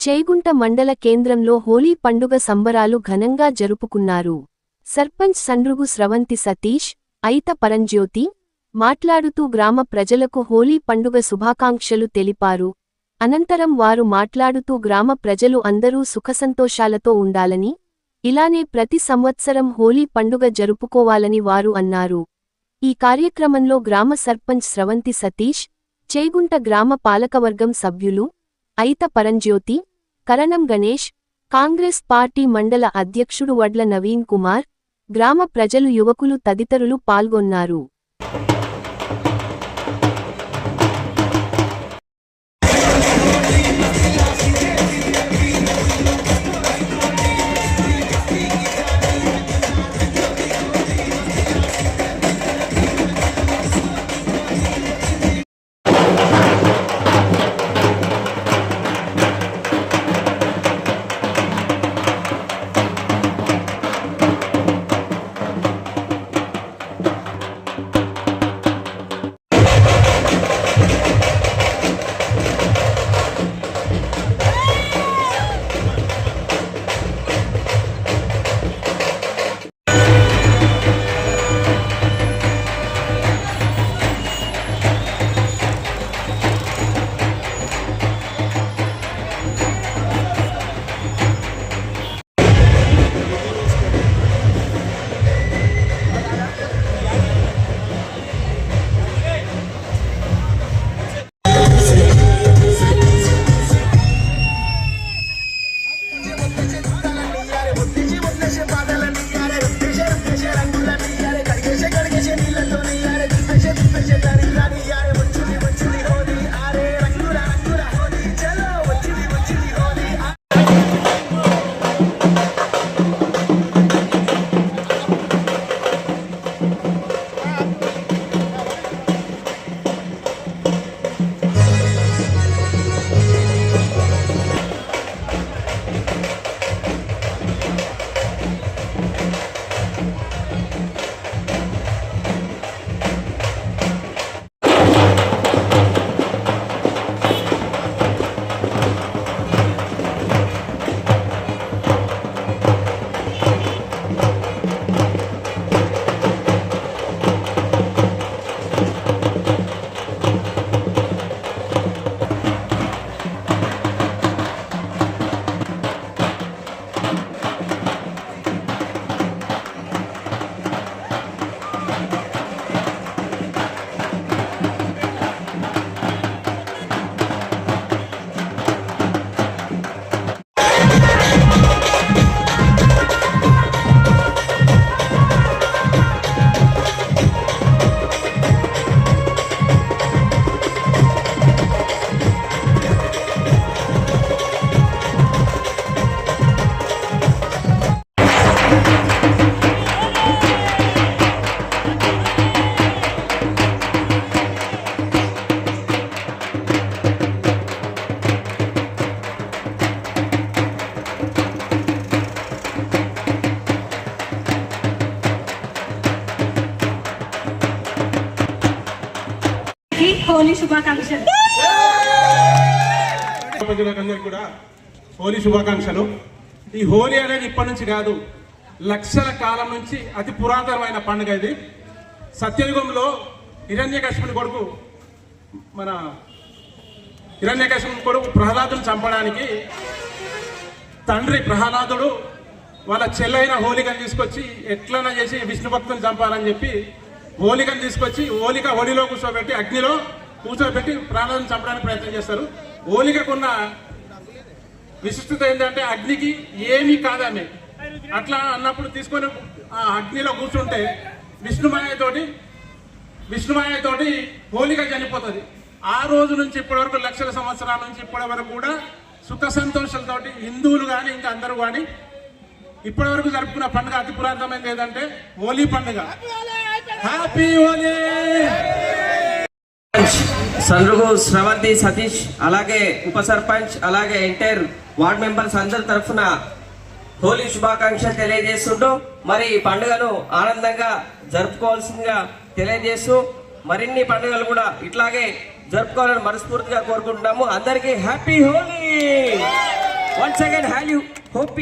చేగుంట మండల కేంద్రంలో హోలీ పండుగ సంబరాలు ఘనంగా జరుపుకున్నారు. సర్పంచ్ సండ్రుగు స్రవంతి సతీష్, అయిత పరంజ్యోతి మాట్లాడుతూ గ్రామ ప్రజలకు హోలీ పండుగ శుభాకాంక్షలు తెలిపారు. అనంతరం వారు మాట్లాడుతూ గ్రామ ప్రజలు అందరూ సుఖసంతోషాలతో ఉండాలని, ఇలానే ప్రతి సంవత్సరం హోలీ పండుగ జరుపుకోవాలని వారు అన్నారు. ఈ కార్యక్రమంలో గ్రామ సర్పంచ్ స్రవంతి సతీష్, చేగుంట గ్రామ పాలకవర్గం సభ్యులు అయిత పరంజ్యోతి, కరణం గణేష్, కాంగ్రెస్ పార్టీ మండల అధ్యక్షుడు వడ్ల నవీన్ కుమార్, గ్రామ ప్రజలు యువకులు తదితరులు పాల్గొన్నారు. హోలీ శుభాకాంక్షలు. ప్రజలందరికీ కూడా హోలీ శుభాకాంక్షలు. ఈ హోలీ అనేది ఇప్పటి నుంచి కాదు, లక్షల కాలం నుంచి అతి పురాతనమైన పండుగ ఇది. సత్యయుగంలో హిరణ్యకశిపుని కొడుకు ప్రహ్లాదుని చంపడానికి తండ్రి ప్రహ్లాదుడు వాళ్ళ చెల్లైన హోలికను తీసుకొచ్చి ఎట్లన్నా చేసి విష్ణు భక్తుని చంపాలని చెప్పి హోలికను తీసుకొచ్చి హోలిక ఒడిలో కూర్చోబెట్టి అగ్నిలో కూర్చోబెట్టి ప్రాణాలను చంపడానికి ప్రయత్నం చేస్తారు. హోలికకున్న విశిష్టత ఏంటంటే అగ్నికి ఏమీ కాదని అట్లా అన్నప్పుడు తీసుకొని ఆ అగ్నిలో కూర్చుంటే విష్ణుమాయతోటి హోలిక చనిపోతుంది. ఆ రోజు నుంచి ఇప్పటి వరకు లక్షల సంవత్సరాల నుంచి ఇప్పటి వరకు కూడా సుఖ సంతోషాలతోటి హిందువులు కానీ ఇంకా అందరూ కానీ ఇప్పటి వరకు జరుపుకున్న పండుగ అతి పురాతనమైనది ఏదంటే హోలీ పండుగ. హ్యాపీ హోలీ. సండ్రుగు స్రవంతి సతీష్, అలాగే ఉప సర్పంచ్, అలాగే ఎంటైర్ వార్డ్ మెంబర్స్ అందరి తరఫున హోలీ శుభాకాంక్షలు తెలియజేస్తుంటూ మరి ఈ పండుగను ఆనందంగా జరుపుకోవాల్సిందిగా తెలియజేస్తూ మరిన్ని పండుగలు కూడా ఇట్లాగే జరుపుకోవాలని మనస్ఫూర్తిగా కోరుకుంటున్నాము. అందరికీ happy Holi. Once again, hope